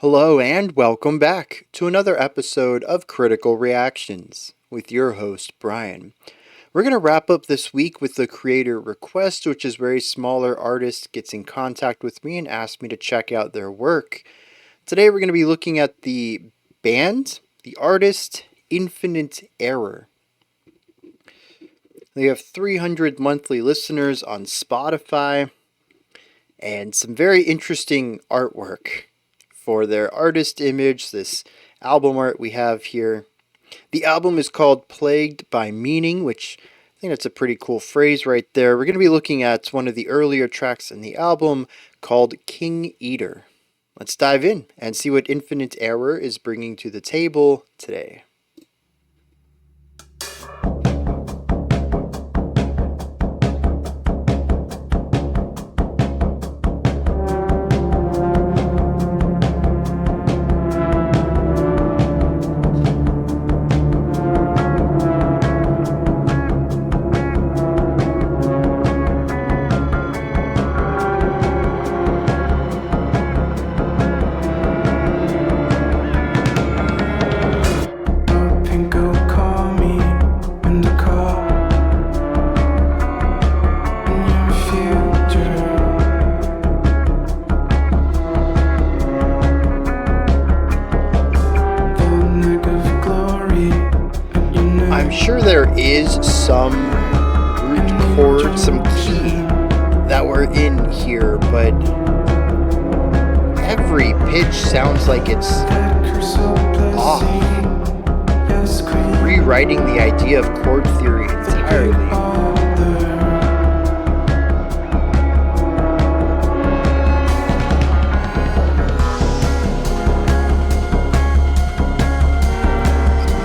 Hello and welcome back to another episode of Critical Reactions with your host, Bryan. We're going to wrap up this week with the creator request, which is where a smaller artist gets in contact with me and asks me to check out their work. Today we're going to be looking at the band, the artist, Infinite Error. They have 300 monthly listeners on Spotify and some very interesting artwork for their artist image, this album art we have here. The album is called Plagued by Meaning, which I think that's a pretty cool phrase right there. We're going to be looking at one of the earlier tracks in the album called King Eater. Let's dive in and see what Infinite Error is bringing to the table today. I'm sure there is some root chord, some key that we're in here, but every pitch sounds like it's off, rewriting the idea of chord theory entirely.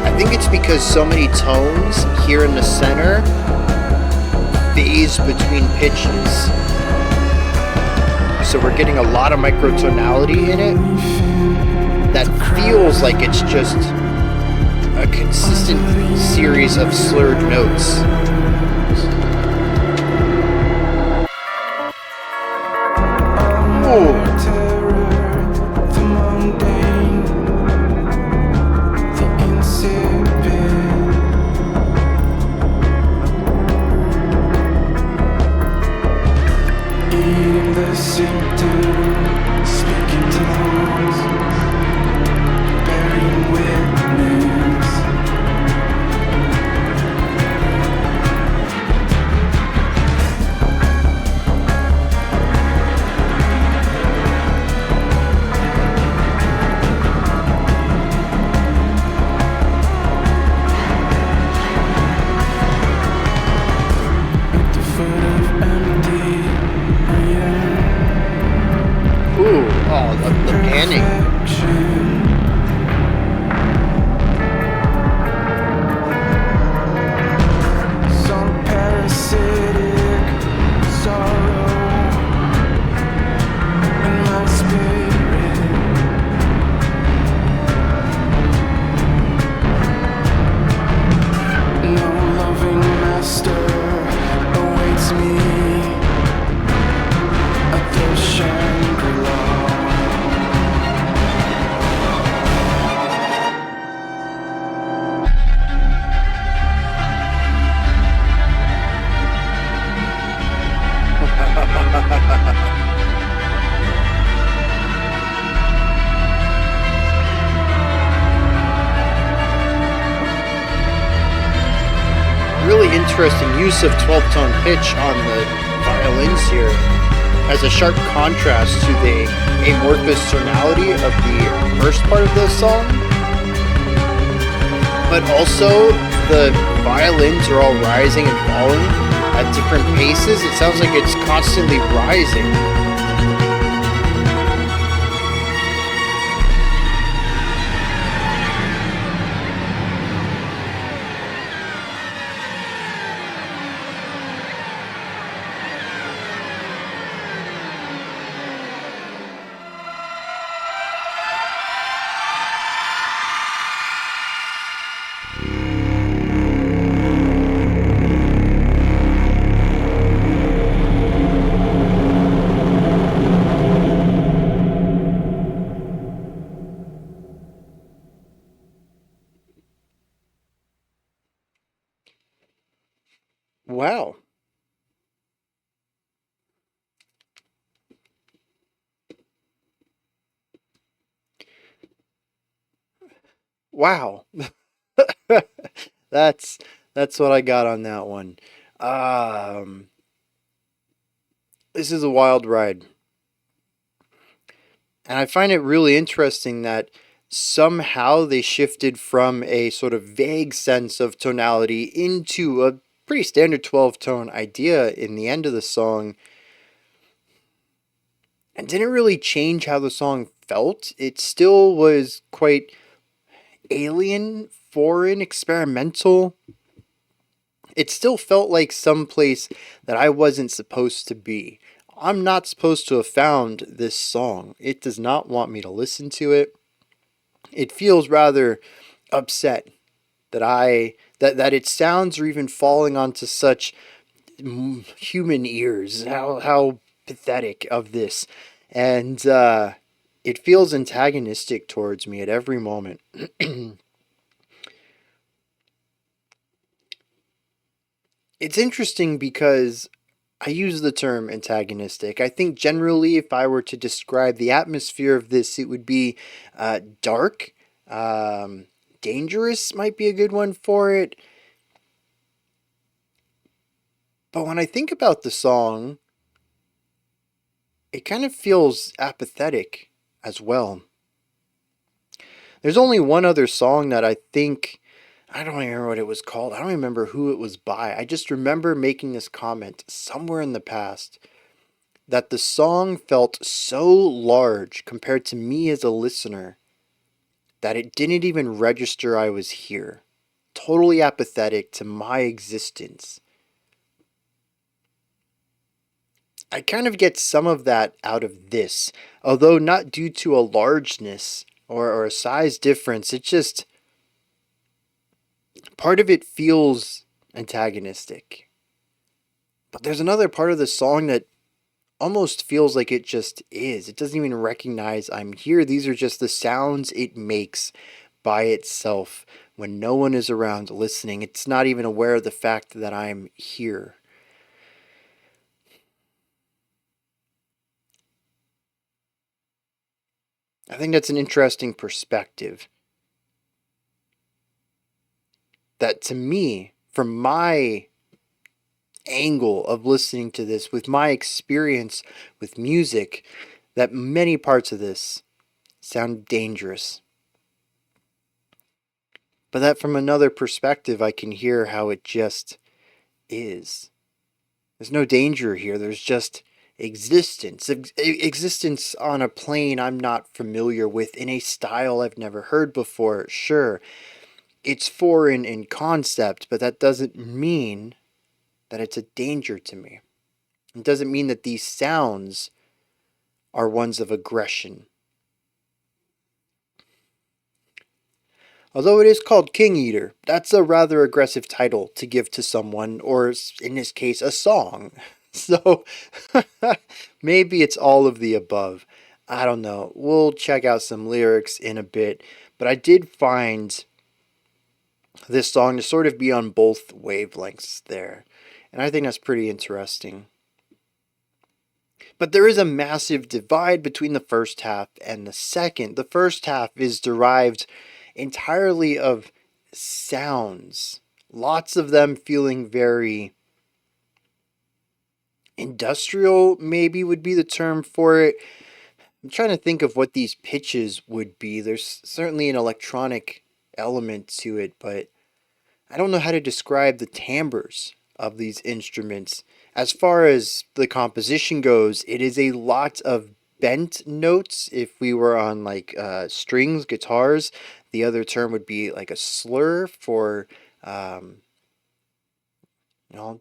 I think it's because so many tones here in the center phase between pitches. So we're getting a lot of microtonality in it that feels like it's just a consistent series of slurred notes. Ooh. The panning. Really interesting use of 12-tone pitch on the violins here as a sharp contrast to the amorphous tonality of the first part of the song. But also the violins are all rising and falling at different paces. It sounds like it's constantly rising. Wow. Wow. that's that's what I got on that one. Um, this is a wild ride. And I find it really interesting that somehow they shifted from a sort of vague sense of tonality into a pretty standard 12 tone idea in the end of the song and didn't really change how the song felt. It still was quite alien, foreign, experimental. It still felt like some place that I wasn't supposed to be. I'm not supposed to have found this song. It does not want me to listen to it. It feels rather upset that its sounds are even falling onto such human ears. How pathetic of this, and it feels antagonistic towards me at every moment. It's interesting because I use the term antagonistic. I think generally, if I were to describe the atmosphere of this, it would be dark. Um, Dangerous might be a good one for it. But when I think about the song, it kind of feels apathetic as well. There's only one other song that I think, I don't remember what it was called. I don't remember who it was by. I just remember making this comment somewhere in the past that the song felt so large compared to me as a listener that it didn't even register I was here. Totally apathetic to my existence. I kind of get some of that out of this, although not due to a largeness or a size difference. It just, part of it feels antagonistic. But there's another part of the song that almost feels like it just is. It doesn't even recognize I'm here. These are just the sounds it makes by itself when no one is around listening. It's not even aware of the fact that I'm here. I think that's an interesting perspective. That to me, from my angle of listening to this, with my experience with music, that many parts of this sound dangerous. But that from another perspective, I can hear how it just is. There's no danger here. There's just existence. Existence on a plane I'm not familiar with, in a style I've never heard before. Sure, it's foreign in concept, but that doesn't mean that it's a danger to me. It doesn't mean that these sounds are ones of aggression. Although it is called King Eater, that's a rather aggressive title to give to someone, or in this case, a song. So maybe it's all of the above. I don't know. We'll check out some lyrics in a bit, but I did find this song to sort of be on both wavelengths there, and I think that's pretty interesting. But there is a massive divide between the first half and the second. The first half is derived entirely of sounds, lots of them feeling very industrial, maybe would be the term for it. I'm trying to think of what these pitches would be. There's certainly an electronic element to it, but I don't know how to describe the timbres of these instruments. As far as the composition goes, it is a lot of bent notes. If we were on like strings, guitars, the other term would be like a slur for, um,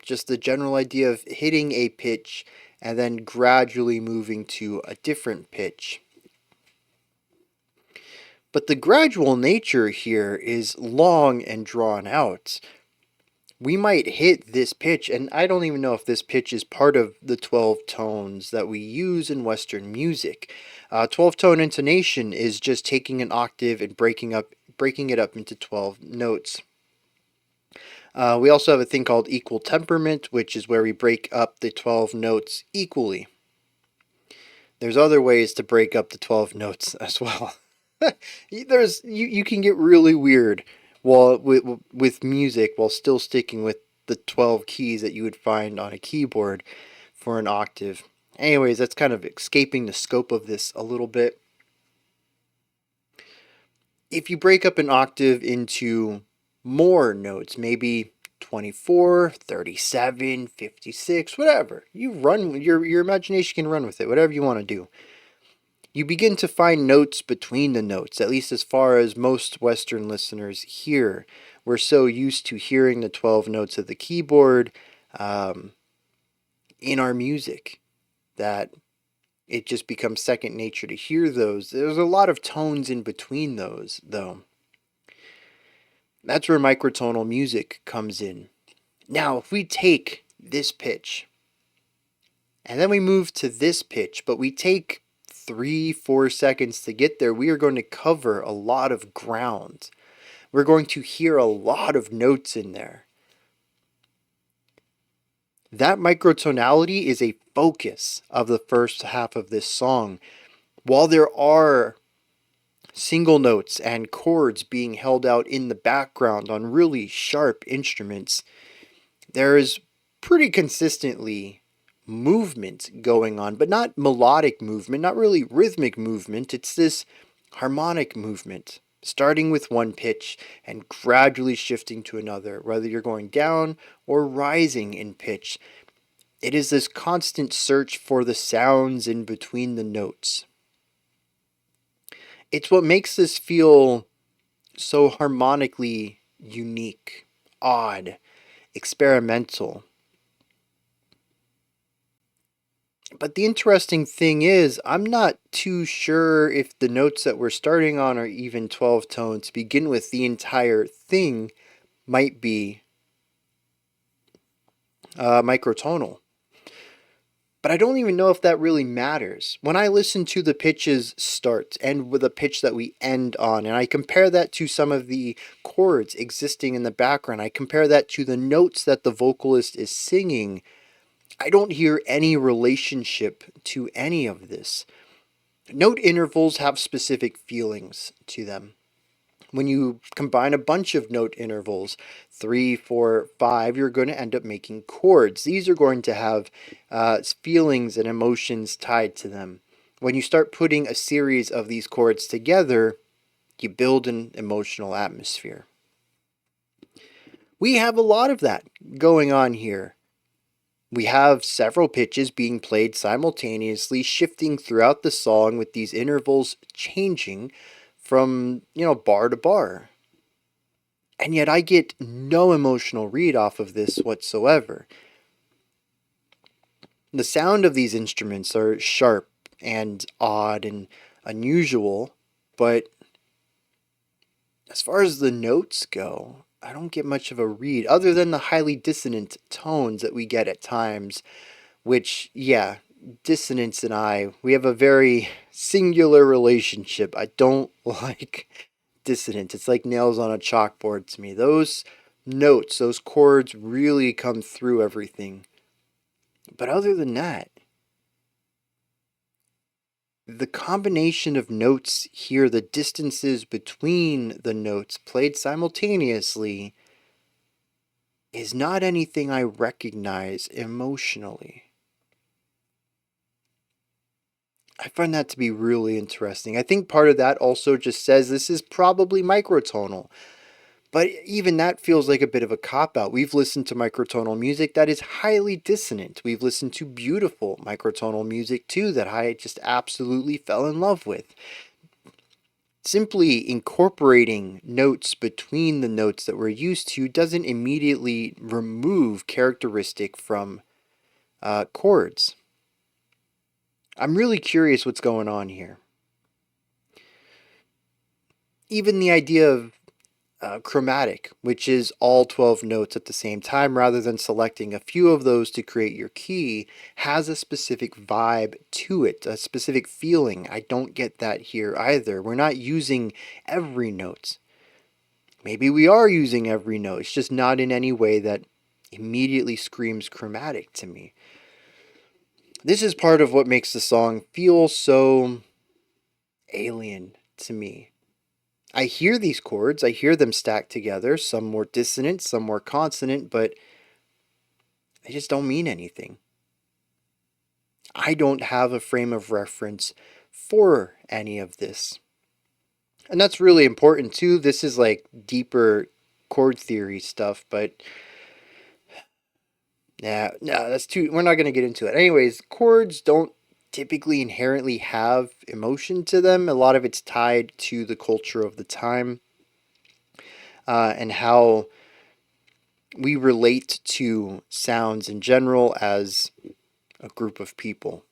just the general idea of hitting a pitch and then gradually moving to a different pitch. But the gradual nature here is long and drawn out. We might hit this pitch, and I don't even know if this pitch is part of the 12 tones that we use in Western music. 12 tone intonation is just taking an octave and breaking it up into 12 notes. We also have a thing called equal temperament, which is where we break up the 12 notes equally. There's other ways to break up the 12 notes as well. You can get really weird with music while still sticking with the 12 keys that you would find on a keyboard for an octave. Anyways, that's kind of escaping the scope of this a little bit. If you break up an octave into more notes, maybe 24, 37, 56, whatever, you run, your imagination can run with it, whatever you want to do. You begin to find notes between the notes, at least as far as most Western listeners hear. We're so used to hearing the 12 notes of the keyboard in our music that it just becomes second nature to hear those. There's a lot of tones in between those, though. That's where microtonal music comes in. Now, if we take this pitch, and then we move to this pitch, but we take 3-4 seconds to get there, we are going to cover a lot of ground. We're going to hear a lot of notes in there. That microtonality is a focus of the first half of this song. While there are single notes and chords being held out in the background on really sharp instruments, there is pretty consistently movement going on, but not melodic movement, not really rhythmic movement. It's this harmonic movement, starting with one pitch and gradually shifting to another, whether you're going down or rising in pitch. It is this constant search for the sounds in between the notes. It's what makes this feel so harmonically unique, odd, experimental. But the interesting thing is, I'm not too sure if the notes that we're starting on are even 12 tones to begin with. The entire thing might be microtonal. But I don't even know if that really matters. When I listen to the pitches start and with a pitch that we end on, and I compare that to some of the chords existing in the background, I compare that to the notes that the vocalist is singing, I don't hear any relationship to any of this. Note intervals have specific feelings to them. When you combine a bunch of note intervals, 3, 4, 5, you're going to end up making chords. These are going to have feelings and emotions tied to them. When you start putting a series of these chords together, you build an emotional atmosphere. We have a lot of that going on here. We have several pitches being played simultaneously, shifting throughout the song with these intervals changing from, bar to bar. And yet I get no emotional read off of this whatsoever. The sound of these instruments are sharp and odd and unusual, but as far as the notes go, I don't get much of a read other than the highly dissonant tones that we get at times, which, dissonance and we have a very singular relationship. I don't like dissonance. It's like nails on a chalkboard to me. Those notes, those chords really come through everything. But other than that, the combination of notes here, the distances between the notes played simultaneously, is not anything I recognize emotionally. I find that to be really interesting. I think part of that also just says this is probably microtonal. But even that feels like a bit of a cop-out. We've listened to microtonal music that is highly dissonant. We've listened to beautiful microtonal music too that I just absolutely fell in love with. Simply incorporating notes between the notes that we're used to doesn't immediately remove characteristic from chords. I'm really curious what's going on here. Even the idea of chromatic, which is all 12 notes at the same time rather than selecting a few of those to create your key, has a specific vibe to it, a specific feeling. I don't get that here either. We're not using every note. Maybe we are using every note. It's just not in any way that immediately screams chromatic to me. This is part of what makes the song feel so alien to me. I hear these chords, I hear them stacked together, some more dissonant, some more consonant, but they just don't mean anything. I don't have a frame of reference for any of this. And that's really important too. This is like deeper chord theory stuff, but yeah, no, that's too. We're not going to get into it. Anyways, chords don't typically inherently have emotion to them. A lot of it's tied to the culture of the time and how we relate to sounds in general as a group of people.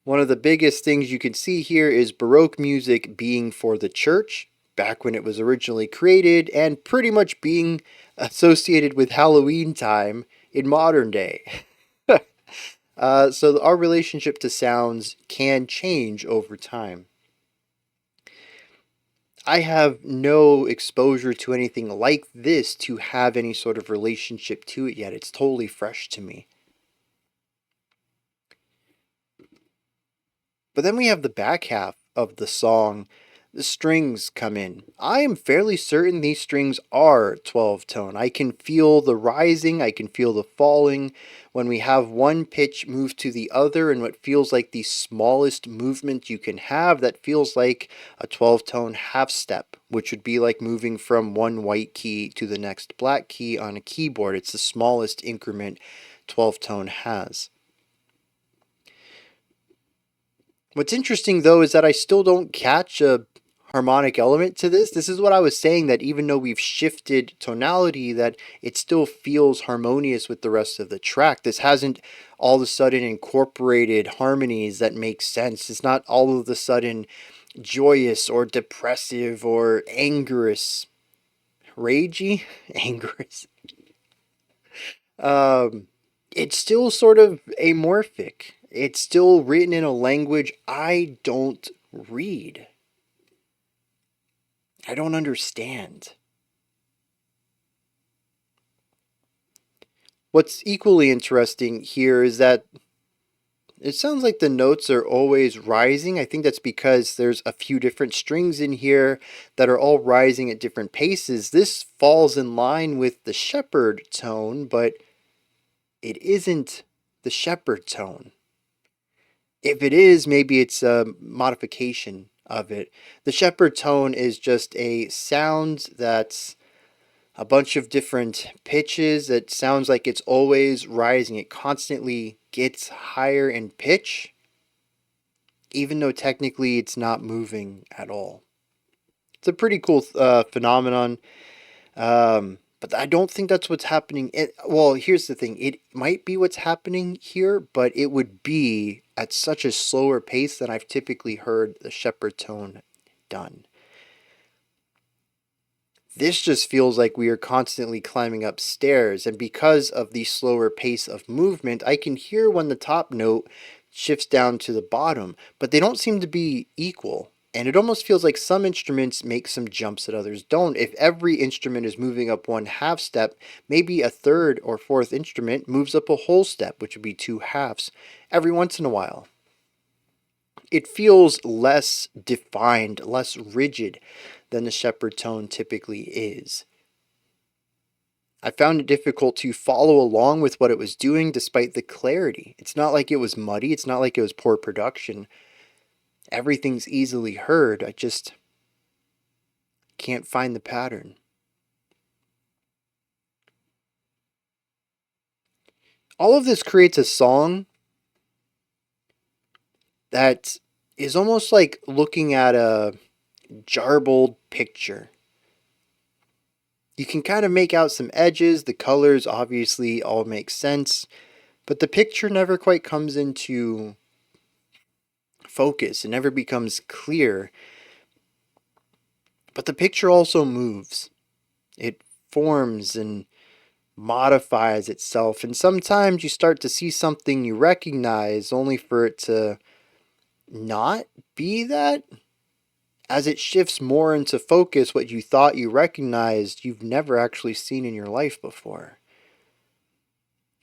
One of the biggest things you can see here is Baroque music being for the church back when it was originally created and pretty much being associated with Halloween time in modern day. So our relationship to sounds can change over time. I have no exposure to anything like this to have any sort of relationship to it yet. It's totally fresh to me. But then we have the back half of the song. The strings come in. I am fairly certain these strings are 12 tone. I can feel the rising, I can feel the falling. When we have one pitch move to the other and what feels like the smallest movement you can have, that feels like a 12 tone half step, which would be like moving from one white key to the next black key on a keyboard. It's the smallest increment 12 tone has. What's interesting though is that I still don't catch a harmonic element to this. This is what I was saying, that even though we've shifted tonality, that it still feels harmonious with the rest of the track. This hasn't all of a sudden incorporated harmonies that make sense. It's not all of a sudden joyous or depressive or angorous. Ragey? Angorous. It's still sort of amorphic. It's still written in a language I don't read. I don't understand. What's equally interesting here is that it sounds like the notes are always rising. I think that's because there's a few different strings in here that are all rising at different paces. This falls in line with the shepherd tone, but it isn't the shepherd tone. If it is, maybe it's a modification of it. The shepherd tone is just a sound that's a bunch of different pitches. It sounds like it's always rising. It constantly gets higher in pitch, even though technically it's not moving at all. It's a pretty cool phenomenon. But I don't think that's what's happening. Well, here's the thing. It might be what's happening here, but it would be at such a slower pace than I've typically heard the shepherd tone done. This just feels like we are constantly climbing up stairs, and because of the slower pace of movement, I can hear when the top note shifts down to the bottom, but they don't seem to be equal. And it almost feels like some instruments make some jumps that others don't. If every instrument is moving up one half step, maybe a third or fourth instrument moves up a whole step, which would be two halves, every once in a while. It feels less defined, less rigid than the shepherd tone typically is. I found it difficult to follow along with what it was doing despite the clarity. It's not like it was muddy, it's not like it was poor production. Everything's easily heard. I just can't find the pattern. All of this creates a song that is almost like looking at a jarbled picture. You can kind of make out some edges, the colors obviously all make sense, but the picture never quite comes into focus. It never becomes clear. But the picture also moves. It forms and modifies itself, and sometimes you start to see something you recognize only for it to not be that As it shifts more into focus, what you thought you recognized, you've never actually seen in your life before.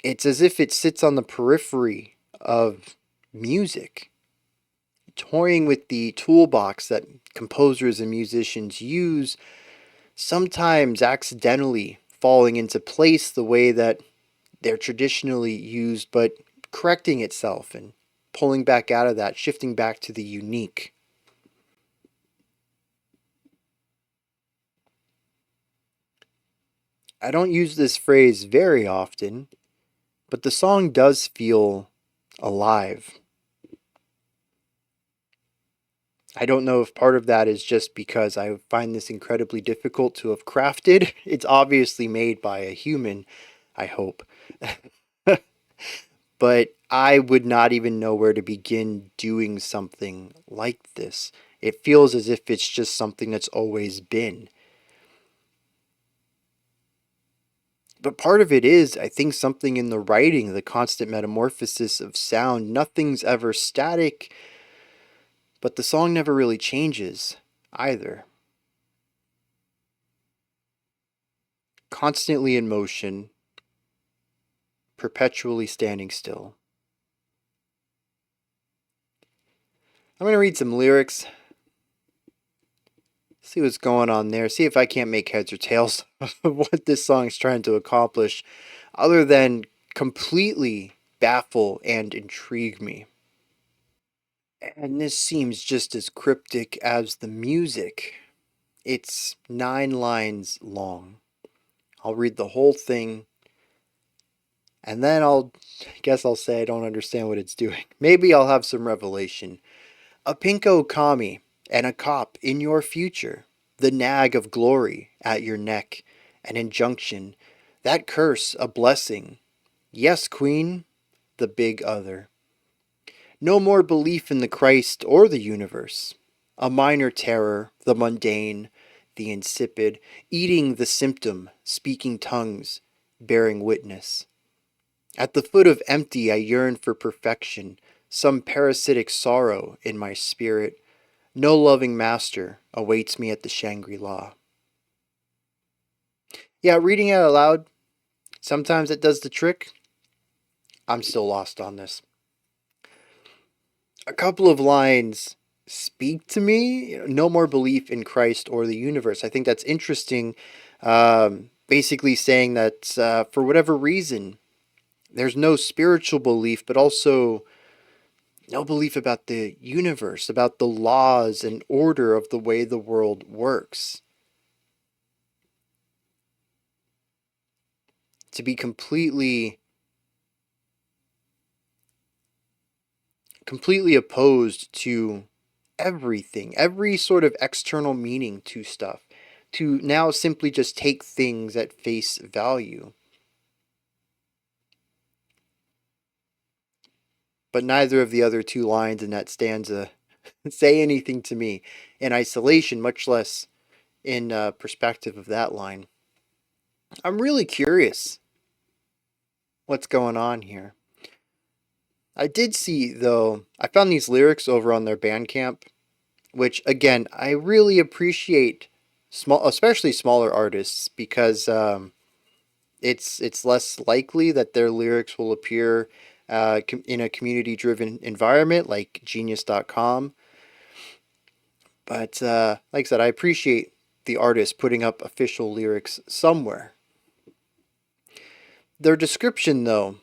It's as if it sits on the periphery of music, toying with the toolbox that composers and musicians use, sometimes accidentally falling into place the way that they're traditionally used, but correcting itself and pulling back out of that, shifting back to the unique. I don't use this phrase very often, but the song does feel alive. I don't know if part of that is just because I find this incredibly difficult to have crafted. It's obviously made by a human, I hope. But I would not even know where to begin doing something like this. It feels as if it's just something that's always been. But part of it is, I think, something in the writing, the constant metamorphosis of sound. Nothing's ever static, but the song never really changes either. Constantly in motion, perpetually standing still. I'm going to read some lyrics, see what's going on there, see if I can't make heads or tails of what this song's trying to accomplish, other than completely baffle and intrigue me. And this seems just as cryptic as the music. It's 9 lines long. I'll read the whole thing, and then I'll say I don't understand what it's doing. Maybe I'll have some revelation. A pinko kami and a cop in your future, the nag of glory at your neck, an injunction, that curse a blessing. Yes, queen, the big other. No more belief in the Christ or the universe. A minor terror, the mundane, the insipid, eating the symptom, speaking tongues, bearing witness. At the foot of empty I yearn for perfection, some parasitic sorrow in my spirit. No loving master awaits me at the Shangri-La. Yeah, reading it out loud, sometimes it does the trick. I'm still lost on this. A couple of lines speak to me. No more belief in Christ or the universe. I think that's interesting. Basically saying that for whatever reason, there's no spiritual belief, but also no belief about the universe, about the laws and order of the way the world works. To be completely opposed to everything, every sort of external meaning to stuff, to now simply just take things at face value. But neither of the other 2 lines in that stanza say anything to me in isolation, much less in perspective of that line. I'm really curious what's going on here. I did see, though, I found these lyrics over on their Bandcamp, which, again, I really appreciate, especially smaller artists, because it's less likely that their lyrics will appear in a community-driven environment like Genius.com. But like I said, I appreciate the artist putting up official lyrics somewhere. Their description, though,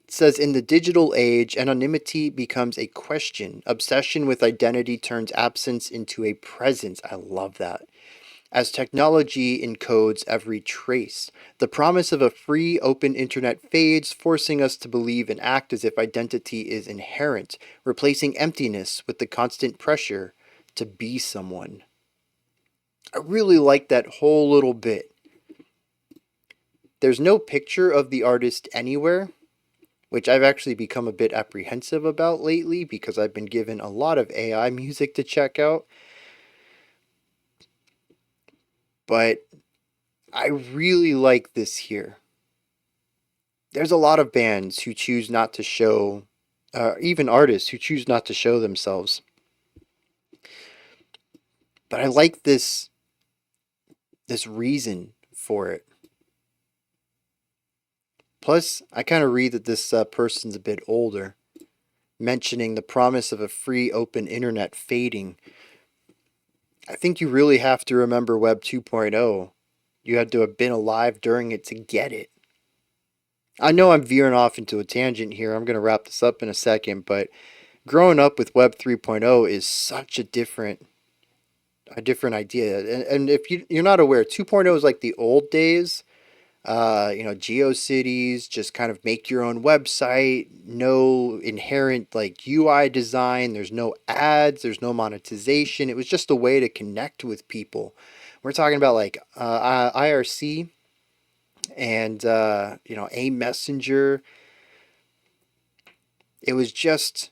says in the digital age, anonymity becomes a question. Obsession with identity turns absence into a presence. I love that. As technology encodes every trace, the promise of a free, open internet fades, forcing us to believe and act as if identity is inherent, replacing emptiness with the constant pressure to be someone. I really like that whole little bit. There's no picture of the artist anywhere, which I've actually become a bit apprehensive about lately because I've been given a lot of AI music to check out. But I really like this here. There's a lot of bands who choose not to show, even artists who choose not to show themselves. But I like this reason for it. Plus, I kind of read that this person's a bit older, mentioning the promise of a free open internet fading. I think you really have to remember Web 2.0. You had to have been alive during it to get it. I know I'm veering off into a tangent here. I'm going to wrap this up in a second, but growing up with Web 3.0 is such a different idea. And if you're not aware, 2.0 is like the old days. GeoCities, just kind of make your own website, no inherent like UI design, there's no ads, there's no monetization. It was just a way to connect with people. We're talking about like IRC and a messenger. It was just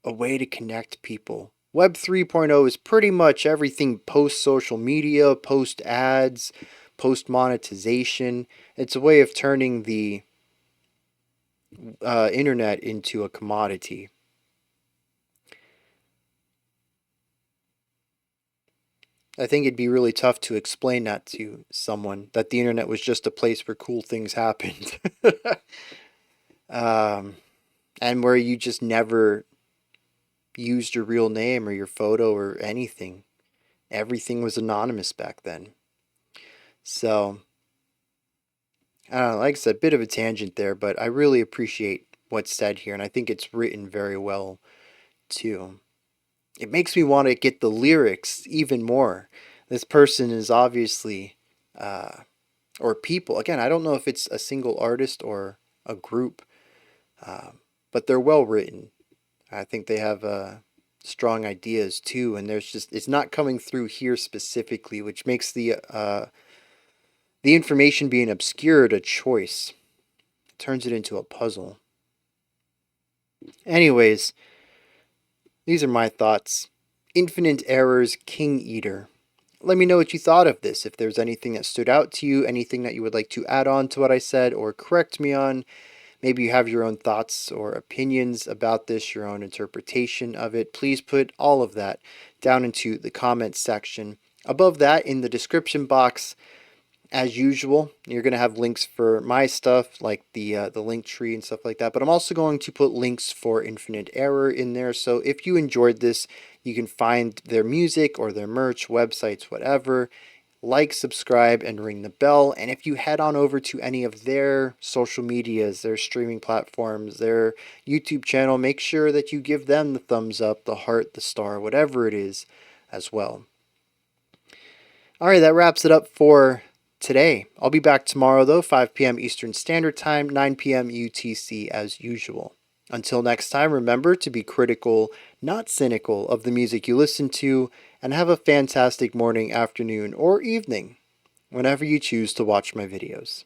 a way to connect people. Web 3.0 is pretty much everything post social media, post ads, post monetization. It's a way of turning the internet into a commodity. I think it'd be really tough to explain that to someone, that the internet was just a place where cool things happened. um, and where you just never used your real name or your photo or anything. Everything was anonymous back then. So, I don't know, like I said, a bit of a tangent there, but I really appreciate what's said here, and I think it's written very well too. It makes me want to get the lyrics even more. This person is obviously, or people, again, I don't know if it's a single artist or a group, but they're well written. I think they have strong ideas too, and it's not coming through here specifically, which makes the information being obscured a choice. It turns it into a puzzle. Anyways, these are my thoughts. Infinite Errors King Eater. Let me know what you thought of this. If there's anything that stood out to you, anything that you would like to add on to what I said or correct me on. Maybe you have your own thoughts or opinions about this, your own interpretation of it. Please put all of that down into the comments section. Above that, in the description box, as usual, you're going to have links for my stuff, like the link tree and stuff like that. But I'm also going to put links for Infinite Error in there. So if you enjoyed this, you can find their music or their merch, websites, whatever. Like, subscribe, and ring the bell. And if you head on over to any of their social medias, their streaming platforms, their YouTube channel, make sure that you give them the thumbs up, the heart, the star, whatever it is as well. All right, that wraps it up for today. I'll be back tomorrow, though, 5 p.m. Eastern Standard Time, 9 p.m. UTC as usual. Until next time, remember to be critical, not cynical, of the music you listen to, and have a fantastic morning, afternoon, or evening whenever you choose to watch my videos.